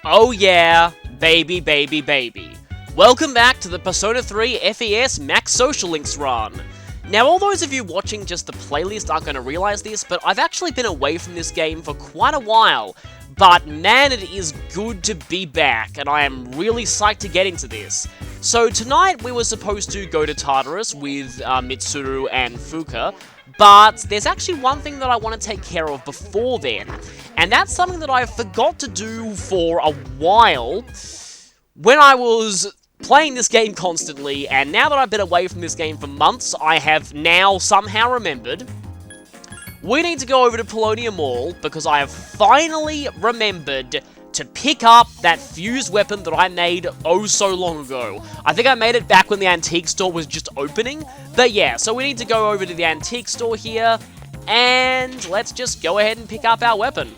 Oh yeah, baby, baby, baby. Welcome back to the Persona 3 FES Max Social Links run. Now, all those of you watching just the playlist aren't going to realize this, but I've actually been away from this game for quite a while. But man, it is good to be back, and I am really psyched to get into this. So tonight we were supposed to go to Tartarus with Mitsuru and Fuuka, but there's actually one thing that I want to take care of before then, and that's something that I forgot to do for a while when I was playing this game constantly, and now that I've been away from this game for months, I have now somehow remembered. We need to go over to Polonium Mall, because I have finally remembered to pick up that fused weapon that I made oh so long ago. I think I made it back when the antique store was just opening, but yeah, so we need to go over to the antique store here, and let's just go ahead and pick up our weapon.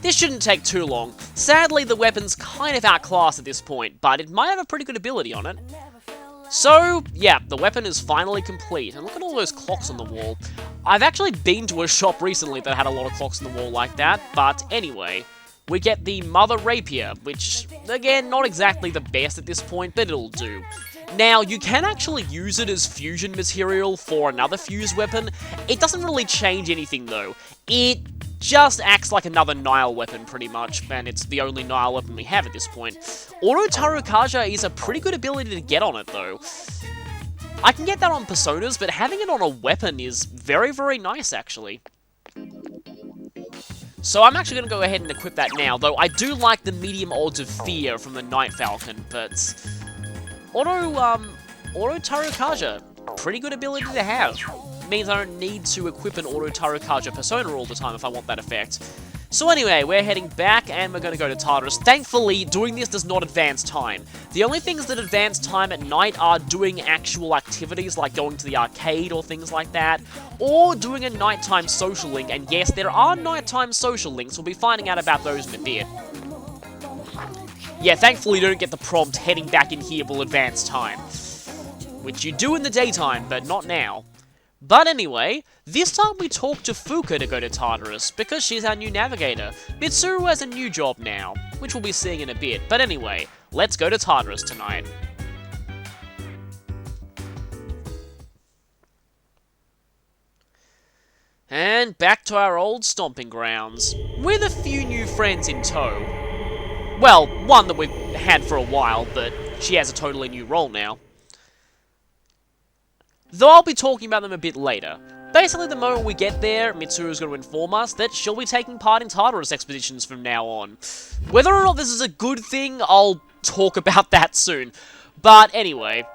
This shouldn't take too long. Sadly, the weapon's kind of outclassed at this point, but it might have a pretty good ability on it. So, yeah, the weapon is finally complete, and look at all those clocks on the wall. I've actually been to a shop recently that had a lot of clocks on the wall like that, but anyway, we get the Mother Rapier, which, again, not exactly the best at this point, but it'll do. Now, you can actually use it as fusion material for another fused weapon. It doesn't really change anything, though. It just acts like another Nile weapon, pretty much, and it's the only Nile weapon we have at this point. Auto Tarukaja is a pretty good ability to get on it, though. I can get that on Personas, but having it on a weapon is very, very nice, actually. So I'm actually going to go ahead and equip that now, though I do like the medium odds of fear from the Night Falcon, but Auto Tarukaja, pretty good ability to have. Means I don't need to equip an Auto Tarukaja Persona all the time if I want that effect. So anyway, we're heading back and we're going to go to Tartarus. Thankfully, doing this does not advance time. The only things that advance time at night are doing actual activities like going to the arcade or things like that, or doing a nighttime social link, and yes, there are nighttime social links, we'll be finding out about those in a bit. Yeah, thankfully you don't get the prompt heading back in here will advance time, which you do in the daytime, but not now. But anyway, this time we talk to Fuuka to go to Tartarus, because she's our new navigator. Mitsuru has a new job now, which we'll be seeing in a bit. But anyway, let's go to Tartarus tonight. And back to our old stomping grounds, with a few new friends in tow. Well, one that we've had for a while, but she has a totally new role now. Though I'll be talking about them a bit later. Basically, the moment we get there, Mitsuru's going to inform us that she'll be taking part in Tartarus expeditions from now on. Whether or not this is a good thing, I'll talk about that soon. But anyway,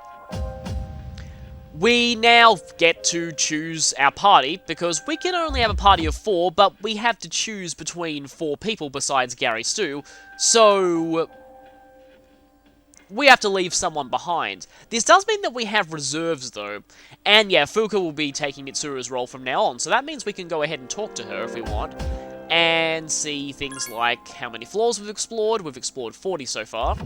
we now get to choose our party, because we can only have a party of 4, but we have to choose between 4 people besides Gary Stu, so we have to leave someone behind. This does mean that we have reserves, though. And yeah, Fuuka will be taking Mitsuru's role from now on, so that means we can go ahead and talk to her if we want. And see things like how many floors we've explored. We've explored 40 so far.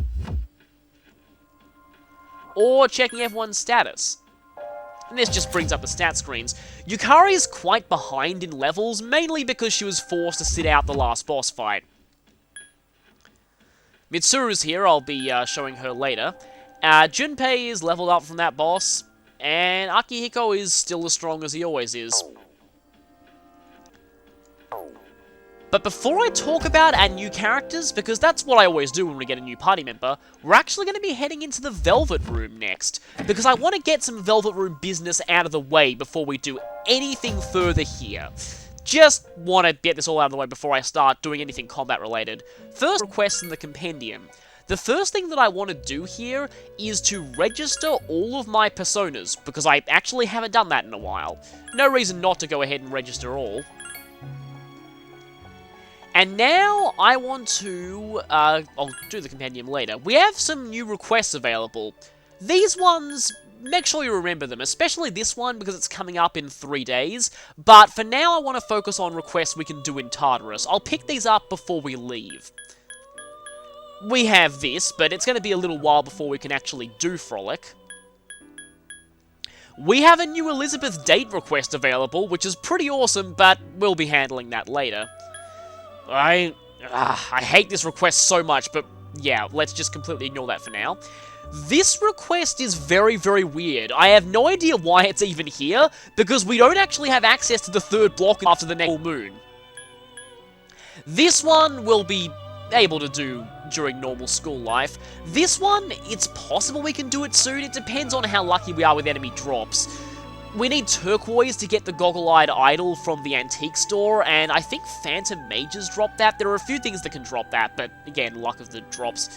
Or checking everyone's status. And this just brings up the stat screens. Yukari is quite behind in levels, mainly because she was forced to sit out the last boss fight. Mitsuru's here, I'll be showing her later. Junpei is leveled up from that boss, and Akihiko is still as strong as he always is. But before I talk about our new characters, because that's what I always do when we get a new party member, we're actually going to be heading into the Velvet Room next, because I want to get some Velvet Room business out of the way before we do anything further here. Just want to get this all out of the way before I start doing anything combat related. First, requests in the compendium. The first thing that I want to do here is to register all of my personas, because I actually haven't done that in a while. No reason not to go ahead and register all. And now I want to, I'll do the compendium later. We have some new requests available. These ones, make sure you remember them, especially this one because it's coming up in 3 days. But for now, I want to focus on requests we can do in Tartarus. I'll pick these up before we leave. We have this, but it's going to be a little while before we can actually do Frolic. We have a new Elizabeth date request available, which is pretty awesome, but we'll be handling that later. I hate this request so much, but yeah, let's just completely ignore that for now. This request is very, very weird. I have no idea why it's even here, because we don't actually have access to the third block after the next full moon. This one will be able to do during normal school life. This one, it's possible we can do it soon. It depends on how lucky we are with enemy drops. We need turquoise to get the goggle-eyed idol from the antique store, and I think Phantom Mages drop that. There are a few things that can drop that, but again, luck of the drops.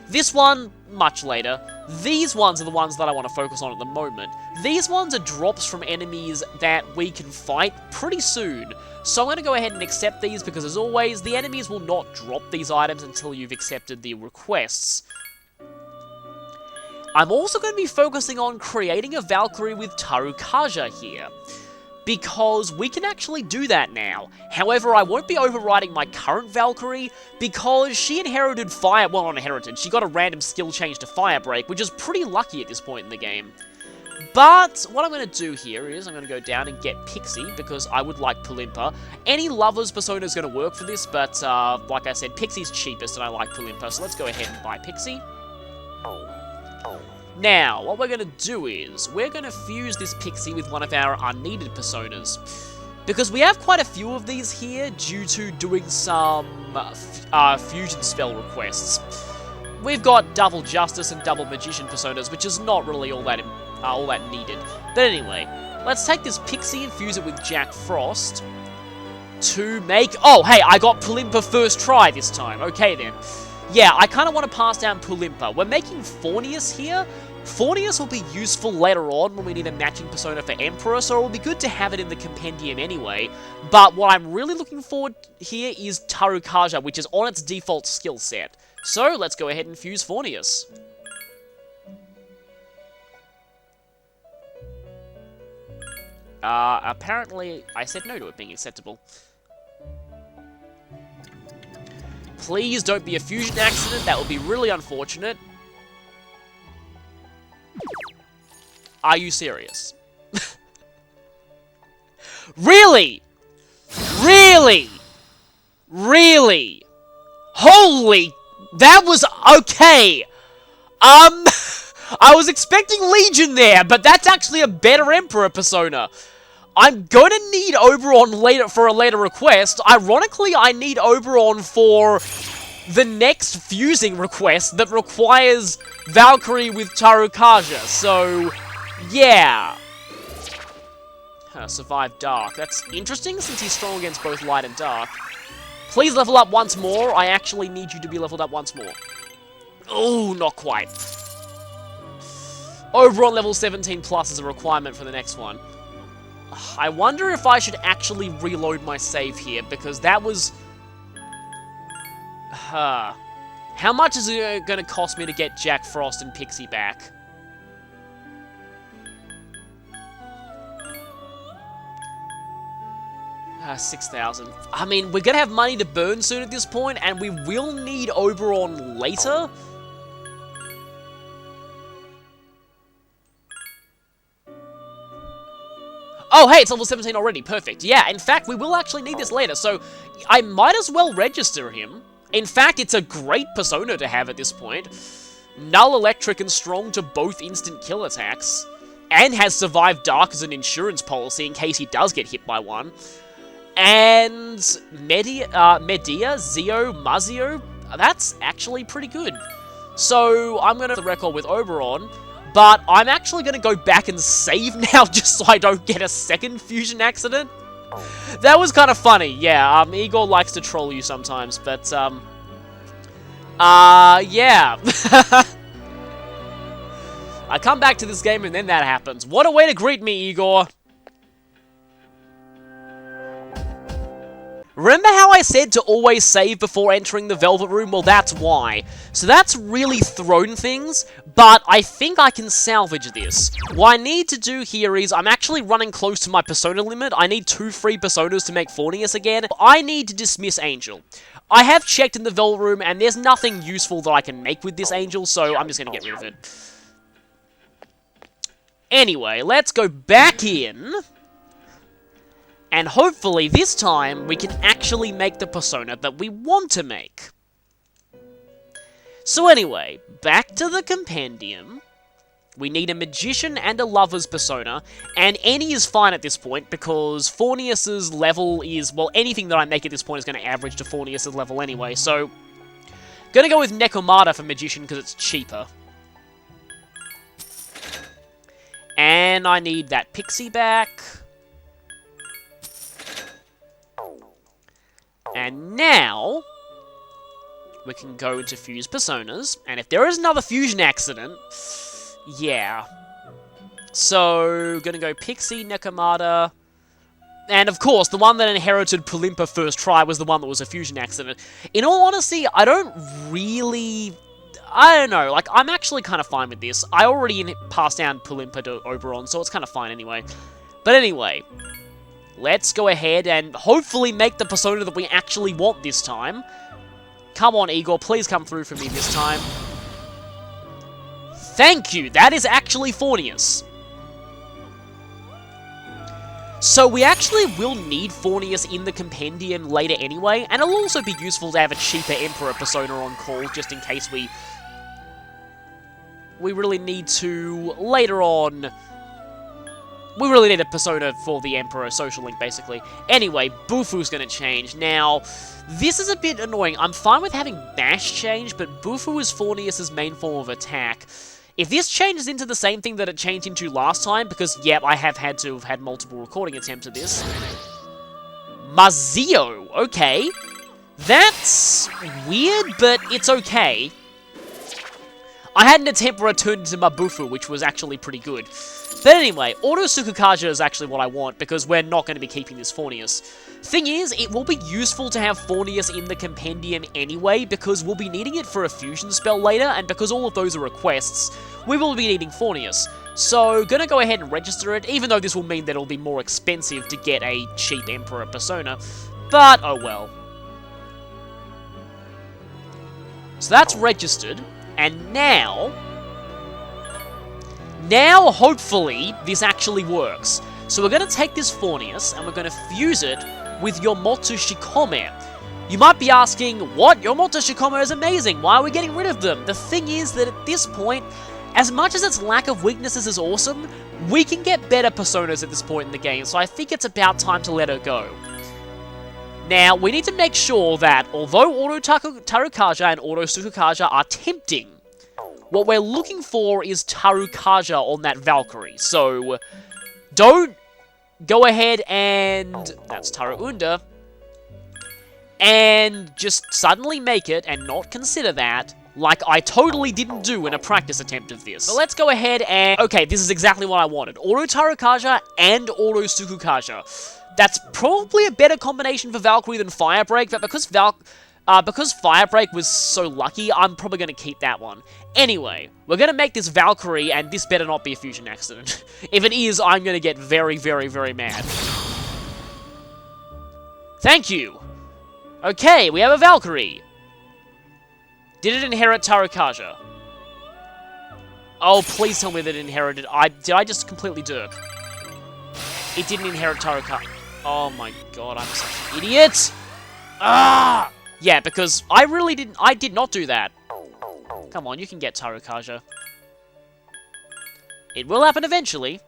This one, much later. These ones are the ones that I want to focus on at the moment. These ones are drops from enemies that we can fight pretty soon. So I'm going to go ahead and accept these because, as always, the enemies will not drop these items until you've accepted the requests. I'm also going to be focusing on creating a Valkyrie with Tarukaja here, because we can actually do that now. However, I won't be overriding my current Valkyrie, because she inherited fire, well, not inherited, she got a random skill change to Fire Break, which is pretty lucky at this point in the game. But what I'm going to do here is I'm going to go down and get Pixie, because I would like Pulimpa. Any Lover's Persona is going to work for this, but like I said, Pixie's cheapest and I like Pulimpa, so let's go ahead and buy Pixie. Now, what we're going to do is, we're going to fuse this Pixie with one of our unneeded personas. Because we have quite a few of these here, due to doing some fusion spell requests. We've got Double Justice and Double Magician personas, which is not really all that needed. But anyway, let's take this Pixie and fuse it with Jack Frost to make... Oh, hey, I got Pulimpa first try this time. Okay, then. Yeah, I kind of want to pass down Pulimpa. We're making Fornius here. Fornius will be useful later on when we need a matching persona for Emperor, so it will be good to have it in the compendium anyway. But what I'm really looking forward here is Tarukaja, which is on its default skill set. So, let's go ahead and fuse Fornius. Apparently, I said no to it being acceptable. Please don't be a fusion accident, that would be really unfortunate. Are you serious? Really? Really? Really? Holy... That was okay! I was expecting Legion there, but that's actually a better Emperor persona. I'm gonna need Oberon later for a later request. Ironically, I need Oberon for the next fusing request that requires Valkyrie with Tarukaja. So, yeah. Survive Dark. That's interesting since he's strong against both Light and Dark. Please level up once more. I actually need you to be leveled up once more. Oh, not quite. Oberon level 17 plus is a requirement for the next one. I wonder if I should actually reload my save here, because that was... How much is it going to cost me to get Jack Frost and Pixie back? $6,000. I mean, we're going to have money to burn soon at this point, and we will need Oberon later. Oh, hey, it's level 17 already. Perfect. Yeah, in fact, we will actually need this later, so I might as well register him. In fact, it's a great persona to have at this point. Null, Electric, and Strong to both instant kill attacks, and has Survive Dark as an insurance policy in case he does get hit by one. And Medea, Zio, Mazio, that's actually pretty good. So, I'm going to the record with Oberon, but I'm actually going to go back and save now just so I don't get a second fusion accident. That was kind of funny, yeah. Igor likes to troll you sometimes, but, yeah. I come back to this game and then that happens. What a way to greet me, Igor. Remember how I said to always save before entering the Velvet Room? Well, that's why. So that's really thrown things, but I think I can salvage this. What I need to do here is, I'm actually running close to my persona limit. I need 2 free personas to make Fornius again. I need to dismiss Angel. I have checked in the Velvet Room, and there's nothing useful that I can make with this Angel, so I'm just going to get rid of it. Anyway, let's go back in. And hopefully this time we can actually make the persona that we want to make. So anyway, back to the compendium. We need a magician and a lover's persona, and any is fine at this point because Fornius's level is, well, anything that I make at this point is going to average to Fornius's level anyway, so gonna go with Nekomata for magician because it's cheaper. And I need that pixie back. And now, we can go into fuse personas, and if there is another fusion accident, yeah. So, gonna go Pixie, Nekomata, and of course, the one that inherited Palimpa first try was the one that was a fusion accident. In all honesty, I don't know, like, I'm actually kind of fine with this. I already passed down Palimpa to Oberon, so it's kind of fine anyway. But anyway, let's go ahead and hopefully make the persona that we actually want this time. Come on, Igor, please come through for me this time. Thank you! That is actually Fornius. So we actually will need Fornius in the compendium later anyway, and it'll also be useful to have a cheaper Emperor persona on call, just in case we really need to, later on, we really need a persona for the Emperor social link, basically. Anyway, Bufu's gonna change. Now, this is a bit annoying. I'm fine with having Bash change, but Bufu is Fornius' main form of attack. If this changes into the same thing that it changed into last time, because, yep, I have had to have had multiple recording attempts at this. Mazio, okay. That's weird, but it's okay. I had an attempt where I turned into Mabufu, which was actually pretty good. But anyway, Auto Tsukukaja is actually what I want, because we're not going to be keeping this Fornius. Thing is, it will be useful to have Fornius in the compendium anyway, because we'll be needing it for a fusion spell later, and because all of those are requests, we will be needing Fornius. So, gonna go ahead and register it, even though this will mean that it'll be more expensive to get a cheap Emperor persona. But, oh well. So that's registered, and now, hopefully, this actually works. So we're going to take this Fornius, and we're going to fuse it with Yomoto Shikome. You might be asking, what? Yomoto Shikome is amazing, why are we getting rid of them? The thing is that at this point, as much as its lack of weaknesses is awesome, we can get better personas at this point in the game, so I think it's about time to let her go. Now, we need to make sure that, although Auto Tarukaja and Auto Tsukukaja are tempting, what we're looking for is Tarukaja on that Valkyrie. So, don't go ahead and... that's Taruunda. And just suddenly make it, and not consider that, like I totally didn't do in a practice attempt of this. So let's go ahead and... okay, this is exactly what I wanted. Auto Tarukaja and Auto Tsukukaja. That's probably a better combination for Valkyrie than Firebreak, but because Firebreak was so lucky, I'm probably going to keep that one. Anyway, we're going to make this Valkyrie, and this better not be a fusion accident. If it is, I'm going to get very, very, very mad. Thank you! Okay, we have a Valkyrie. Did it inherit Tarukaja? Oh, please tell me that it inherited... did I just completely derp? It didn't inherit Tarukaja. Oh my god, I'm such an idiot! Ah! Yeah, because I did not do that. Come on, you can get Tarukaja. It will happen eventually.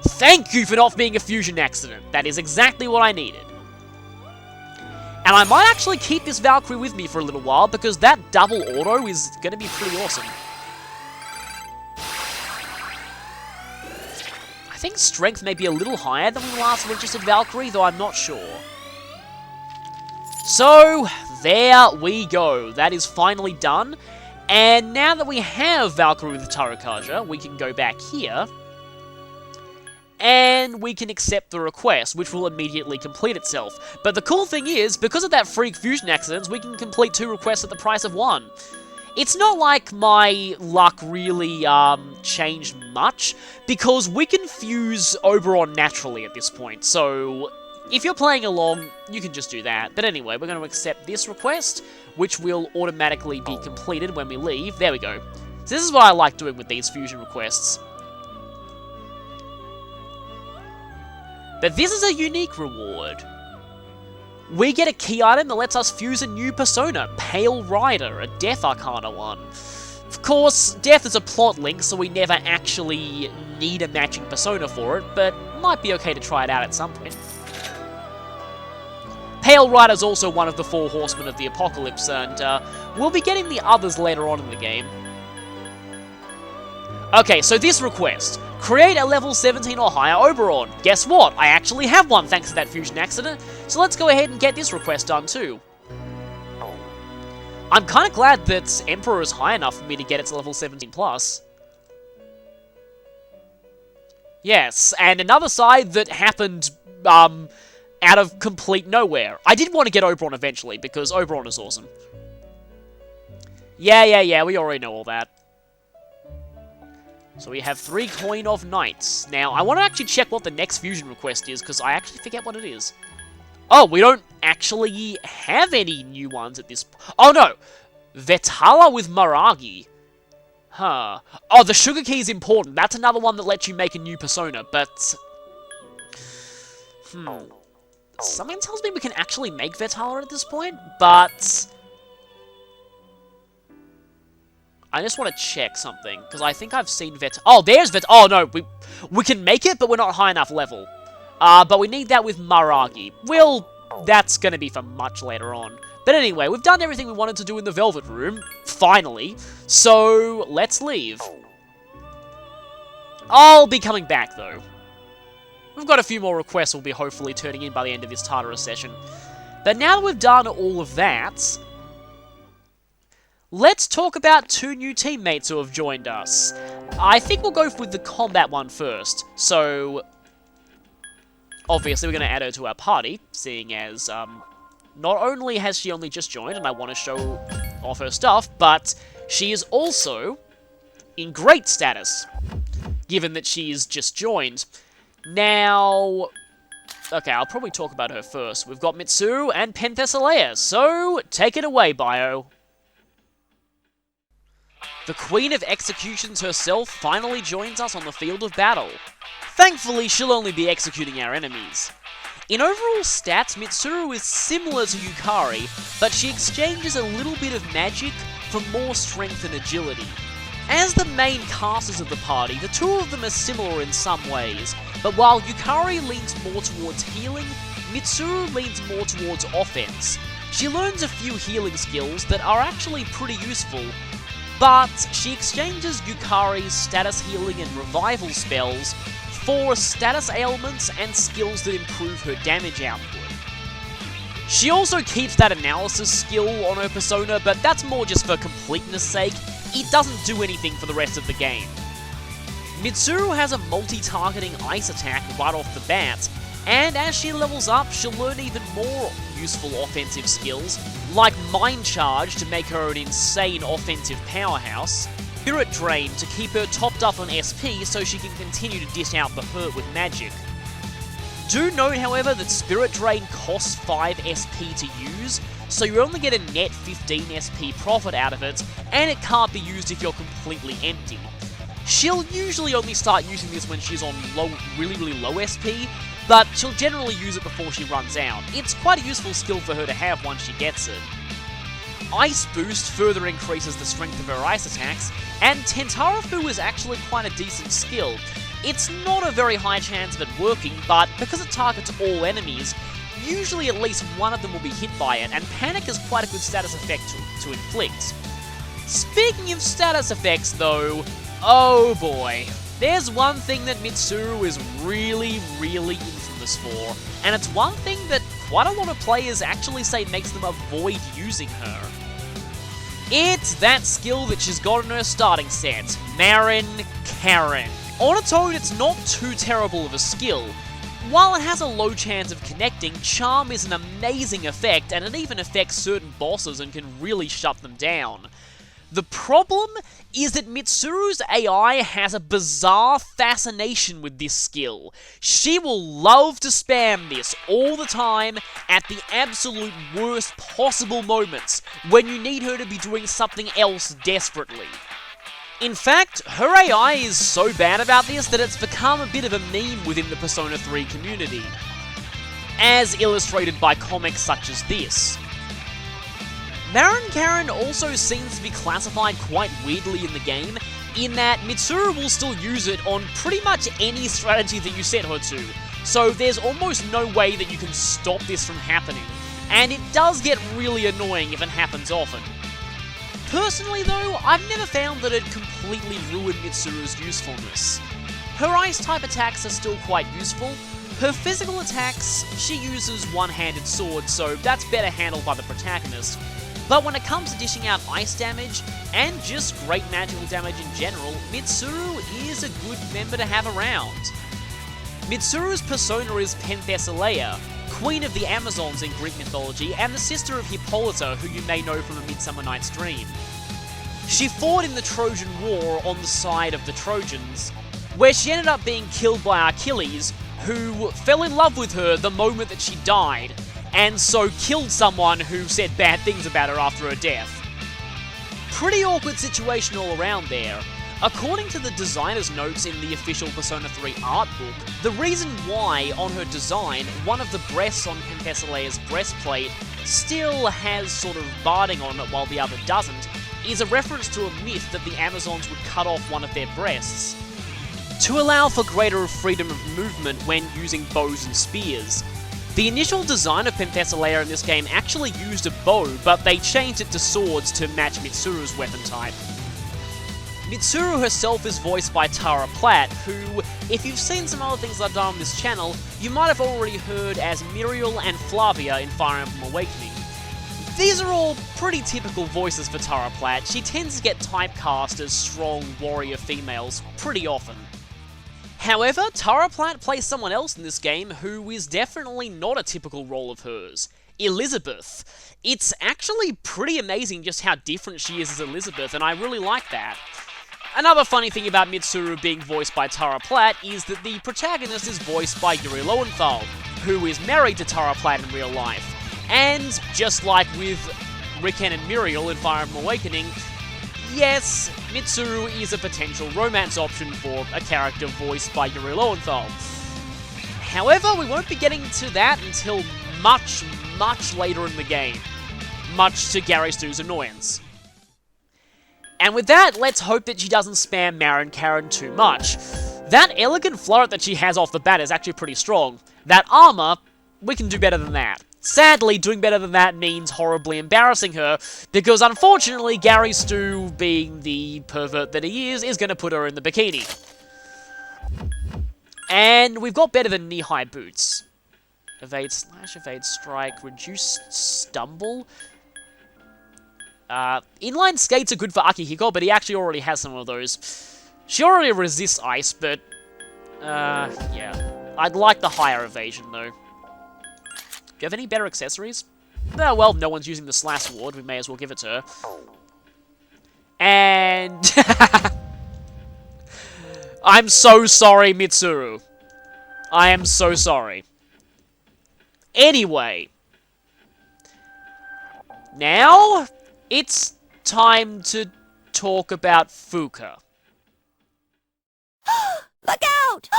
Thank you for not being a fusion accident. That is exactly what I needed. And I might actually keep this Valkyrie with me for a little while, because that double auto is going to be pretty awesome. I think strength may be a little higher than the last registered Valkyrie, though I'm not sure. So, there we go. That is finally done. And now that we have Valkyrie with Tarukaja, we can go back here. And we can accept the request, which will immediately complete itself. But the cool thing is, because of that freak fusion accidents, we can complete 2 requests at the price of 1. It's not like my luck really changed much, because we can fuse Oberon naturally at this point, so if you're playing along, you can just do that. But anyway, we're going to accept this request, which will automatically be completed when we leave. There we go. So this is what I like doing with these fusion requests. But this is a unique reward. We get a key item that lets us fuse a new persona, Pale Rider, a Death Arcana one. Of course, Death is a plot link, so we never actually need a matching persona for it, but might be okay to try it out at some point. Pale Rider is also one of the 4 Horsemen of the Apocalypse, and we'll be getting the others later on in the game. Okay, so this request. Create a level 17 or higher Oberon. Guess what? I actually have one thanks to that fusion accident, so let's go ahead and get this request done too. I'm kind of glad that Emperor is high enough for me to get it to level 17 plus. Yes, and another side that happened out of complete nowhere. I did want to get Oberon eventually, because Oberon is awesome. Yeah, we already know all that. So we have 3 Coin of Knights. Now, I want to actually check what the next fusion request is, because I actually forget what it is. Oh, we don't actually have any new ones at this point. Oh, no! Vetala with Maragi. Huh. Oh, the Sugar Key is important. That's another one that lets you make a new persona, but... Something tells me we can actually make Vetala at this point, but... I just want to check something, because I think I've seen Oh, there's Oh, no, we can make it, but we're not high enough level. But we need that with Maragi. That's going to be for much later on. But anyway, we've done everything we wanted to do in the Velvet Room, finally. So, let's leave. I'll be coming back, though. We've got a few more requests we'll be hopefully turning in by the end of this Tartarus session. But now that we've done all of that... let's talk about 2 new teammates who have joined us. I think we'll go with the combat one first. So, obviously we're going to add her to our party, seeing as not only has she only just joined and I want to show off her stuff, but she is also in great status, given that she's just joined. Now, okay, I'll probably talk about her first. We've got Mitsuru and Penthesilea, so take it away, Bio. The Queen of Executions herself finally joins us on the field of battle. Thankfully, she'll only be executing our enemies. In overall stats, Mitsuru is similar to Yukari, but she exchanges a little bit of magic for more strength and agility. As the main casters of the party, the 2 of them are similar in some ways, but while Yukari leans more towards healing, Mitsuru leans more towards offense. She learns a few healing skills that are actually pretty useful, but she exchanges Yukari's status healing and revival spells for status ailments and skills that improve her damage output. She also keeps that analysis skill on her persona, but that's more just for completeness sake. It doesn't do anything for the rest of the game. Mitsuru has a multi-targeting ice attack right off the bat, and as she levels up, she'll learn even more useful offensive skills, like Mind Charge to make her an insane offensive powerhouse, Spirit Drain to keep her topped up on SP so she can continue to dish out the hurt with magic. Do note, however, that Spirit Drain costs 5 SP to use, so you only get a net 15 SP profit out of it, and it can't be used if you're completely empty. She'll usually only start using this when she's on really low SP, but she'll generally use it before she runs out. It's quite a useful skill for her to have once she gets it. Ice Boost further increases the strength of her ice attacks, and Tentarafu is actually quite a decent skill. It's not a very high chance of it working, but because it targets all enemies, usually at least one of them will be hit by it, and Panic is quite a good status effect to inflict. Speaking of status effects though, oh boy. There's one thing that Mitsuru is really infamous for, and it's one thing that quite a lot of players actually say makes them avoid using her. It's that skill that she's got in her starting set, Marin Karen. On its own, it's not too terrible of a skill. While it has a low chance of connecting, Charm is an amazing effect, and it even affects certain bosses and can really shut them down. The problem is that Mitsuru's AI has a bizarre fascination with this skill. She will love to spam this all the time at the absolute worst possible moments when you need her to be doing something else desperately. In fact, her AI is so bad about this that it's become a bit of a meme within the Persona 3 community, as illustrated by comics such as this. Marin Karin also seems to be classified quite weirdly in the game, in that Mitsuru will still use it on pretty much any strategy that you set her to, so there's almost no way that you can stop this from happening, and it does get really annoying if it happens often. Personally though, I've never found that it completely ruined Mitsuru's usefulness. Her ice-type attacks are still quite useful. Her physical attacks, she uses one-handed sword, so that's better handled by the protagonist. But when it comes to dishing out ice damage, and just great magical damage in general, Mitsuru is a good member to have around. Mitsuru's persona is Penthesilea, Queen of the Amazons in Greek mythology, and the sister of Hippolyta, who you may know from A Midsummer Night's Dream. She fought in the Trojan War on the side of the Trojans, where she ended up being killed by Achilles, who fell in love with her the moment that she died, and so killed someone who said bad things about her after her death. Pretty awkward situation all around there. According to the designer's notes in the official Persona 3 art book, the reason why, on her design, one of the breasts on Penthesilea's breastplate still has sort of barding on it while the other doesn't, is a reference to a myth that the Amazons would cut off one of their breasts to allow for greater freedom of movement when using bows and spears. The initial design of Penthesilea in this game actually used a bow, but they changed it to swords to match Mitsuru's weapon type. Mitsuru herself is voiced by Tara Platt, who, if you've seen some other things I've done on this channel, you might have already heard as Muriel and Flavia in Fire Emblem Awakening. These are all pretty typical voices for Tara Platt. She tends to get typecast as strong warrior females pretty often. However, Tara Platt plays someone else in this game who is definitely not a typical role of hers. Elizabeth. It's actually pretty amazing just how different she is as Elizabeth, and I really like that. Another funny thing about Mitsuru being voiced by Tara Platt is that the protagonist is voiced by Yuri Lowenthal, who is married to Tara Platt in real life. And, just like with Riken and Muriel in Fire Emblem Awakening, yes, Mitsuru is a potential romance option for a character voiced by Yuri Lowenthal. However, we won't be getting to that until much later in the game, much to Gary Stu's annoyance. And with that, let's hope that she doesn't spam Marin Karin too much. That elegant flourish that she has off the bat is actually pretty strong. That armor, we can do better than that. Sadly, doing better than that means horribly embarrassing her, because unfortunately, Gary Stu, being the pervert that he is going to put her in the bikini. And we've got better than knee-high boots. Evade slash, evade strike, reduce stumble. Inline skates are good for Akihiko, but he actually already has some of those. She already resists ice, but yeah. I'd like the higher evasion, though. Do you have any better accessories? Oh, well, no one's using the Slash Sword. We may as well give it to her. And... I'm so sorry, Mitsuru. I am so sorry. Anyway. Now, it's time to talk about Fuuka. Look out!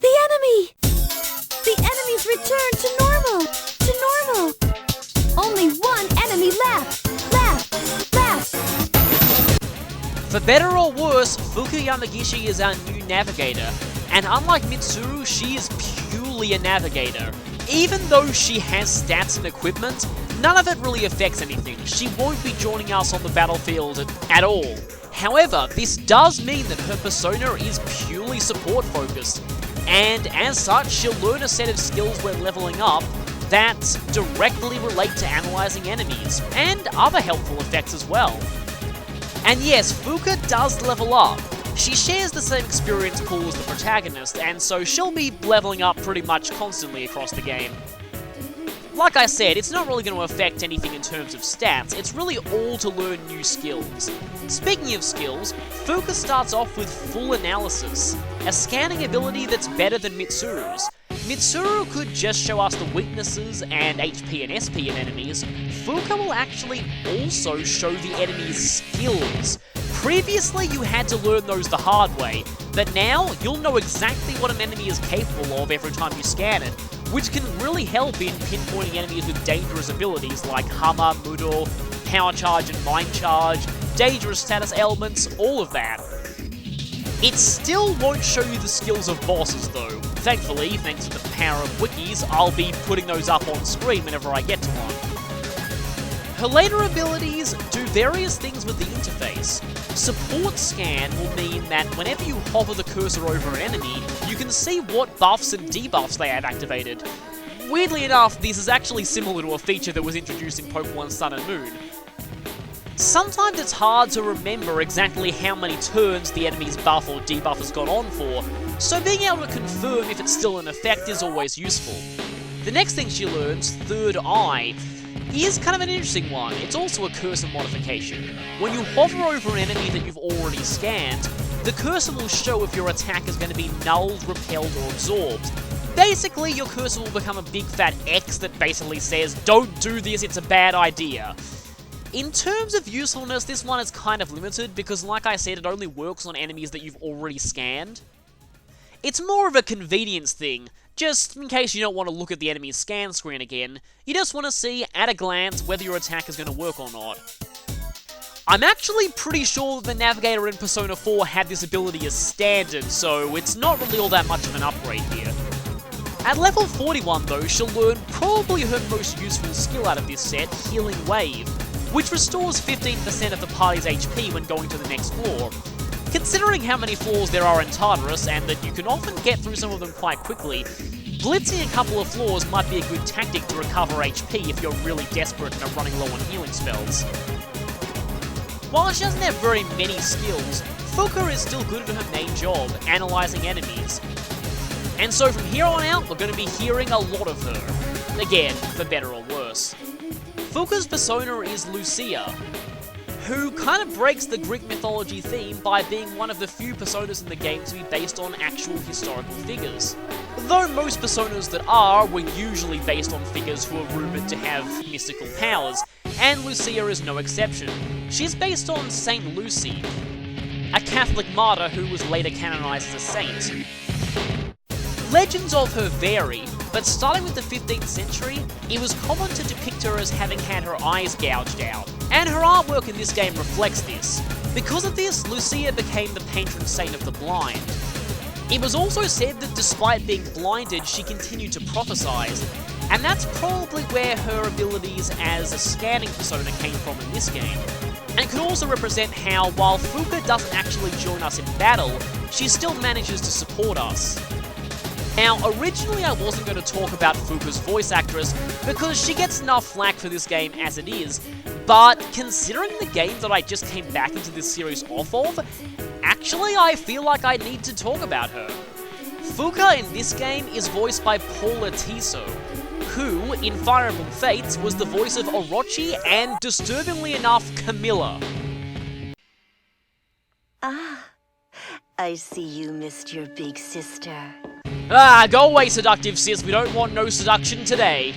The enemy! The enemies returned to normal! To normal! Only one enemy left! For better or worse, Fuuka Yamagishi is our new navigator, and unlike Mitsuru, she is purely a navigator. Even though she has stats and equipment, none of it really affects anything. She won't be joining us on the battlefield at all. However, this does mean that her persona is purely support focused, and as such, she'll learn a set of skills when leveling up that directly relate to analyzing enemies, and other helpful effects as well. And yes, Fuuka does level up. She shares the same experience pool as the protagonist, and so she'll be leveling up pretty much constantly across the game. Like I said, it's not really going to affect anything in terms of stats, it's really all to learn new skills. Speaking of skills, Fuuka starts off with Full Analysis, a scanning ability that's better than Mitsuru's. Mitsuru could just show us the weaknesses and HP and SP in enemies, Fuuka will actually also show the enemy's skills. Previously you had to learn those the hard way, but now you'll know exactly what an enemy is capable of every time you scan it, which can really help in pinpointing enemies with dangerous abilities like Hammer, Mudo, Power Charge and Mind Charge, dangerous status elements, all of that. It still won't show you the skills of bosses though. Thankfully, thanks to the power of wikis, I'll be putting those up on screen whenever I get to one. Her later abilities do various things with the interface. Support Scan will mean that whenever you hover the cursor over an enemy, you can see what buffs and debuffs they have activated. Weirdly enough, this is actually similar to a feature that was introduced in Pokemon Sun and Moon. Sometimes it's hard to remember exactly how many turns the enemy's buff or debuff has gone on for, so being able to confirm if it's still in effect is always useful. The next thing she learns, Third Eye, is kind of an interesting one. It's also a cursor modification. When you hover over an enemy that you've already scanned, the cursor will show if your attack is going to be nulled, repelled, or absorbed. Basically, your cursor will become a big fat X that basically says, "Don't do this, it's a bad idea." In terms of usefulness, this one is kind of limited because, like I said, it only works on enemies that you've already scanned. It's more of a convenience thing, just in case you don't want to look at the enemy's scan screen again, you just want to see, at a glance, whether your attack is going to work or not. I'm actually pretty sure that the Navigator in Persona 4 had this ability as standard, so it's not really all that much of an upgrade here. At level 41 though, she'll learn probably her most useful skill out of this set, Healing Wave, which restores 15% of the party's HP when going to the next floor. Considering how many floors there are in Tartarus, and that you can often get through some of them quite quickly, blitzing a couple of floors might be a good tactic to recover HP if you're really desperate and are running low on healing spells. While she doesn't have very many skills, Fuuka is still good at her main job, analysing enemies. And so from here on out, we're going to be hearing a lot of her. Again, for better or worse. Fuuka's persona is Lucia, who kind of breaks the Greek mythology theme by being one of the few personas in the game to be based on actual historical figures. Though most personas that are were usually based on figures who are rumoured to have mystical powers, and Lucia is no exception. She's based on Saint Lucy, a Catholic martyr who was later canonised as a saint. Legends of her vary, but starting with the 15th century, it was common to depict her as having had her eyes gouged out, and her artwork in this game reflects this. Because of this, Lucia became the patron saint of the blind. It was also said that despite being blinded, she continued to prophesize, and that's probably where her abilities as a scanning persona came from in this game. And it could also represent how, while Fuuka doesn't actually join us in battle, she still manages to support us. Now, originally I wasn't going to talk about Fuuka's voice actress, because she gets enough flack for this game as it is, but considering the game that I just came back into this series off of, actually I feel like I need to talk about her. Fuuka in this game is voiced by Paula Tiso, who, in Fire Emblem Fates, was the voice of Orochi and, disturbingly enough, Camilla. Ah, I see you missed your big sister. Ah, go away, seductive sis, we don't want no seduction today.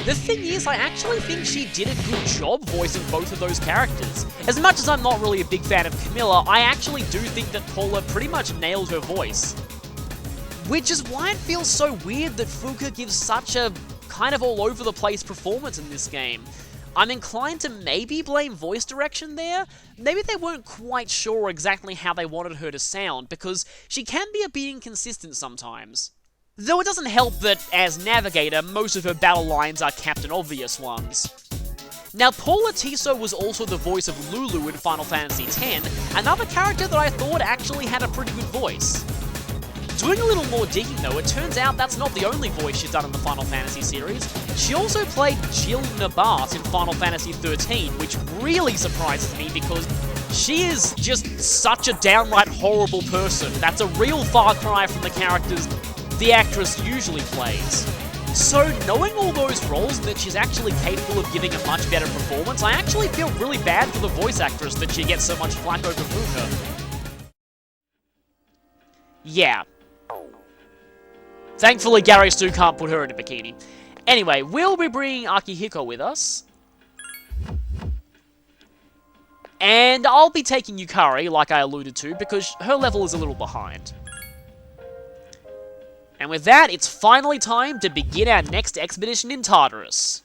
The thing is, I actually think she did a good job voicing both of those characters. As much as I'm not really a big fan of Camilla, I actually do think that Paula pretty much nailed her voice. Which is why it feels so weird that Fuuka gives such a kind of all-over-the-place performance in this game. I'm inclined to maybe blame voice direction there. Maybe they weren't quite sure exactly how they wanted her to sound, because she can be a bit inconsistent sometimes. Though it doesn't help that, as Navigator, most of her battle lines are Captain Obvious ones. Now, Paula Tiso was also the voice of Lulu in Final Fantasy X, another character that I thought actually had a pretty good voice. Doing a little more digging though, it turns out that's not the only voice she's done in the Final Fantasy series. She also played Jill Nabat in Final Fantasy XIII, which really surprises me because she is just such a downright horrible person. That's a real far cry from the characters the actress usually plays. So knowing all those roles and that she's actually capable of giving a much better performance, I actually feel really bad for the voice actress that she gets so much flack over Fuuka. Yeah. Thankfully, Gary Stu can't put her in a bikini. Anyway, we'll be bringing Akihiko with us. And I'll be taking Yukari, like I alluded to, because her level is a little behind. And with that, it's finally time to begin our next expedition in Tartarus.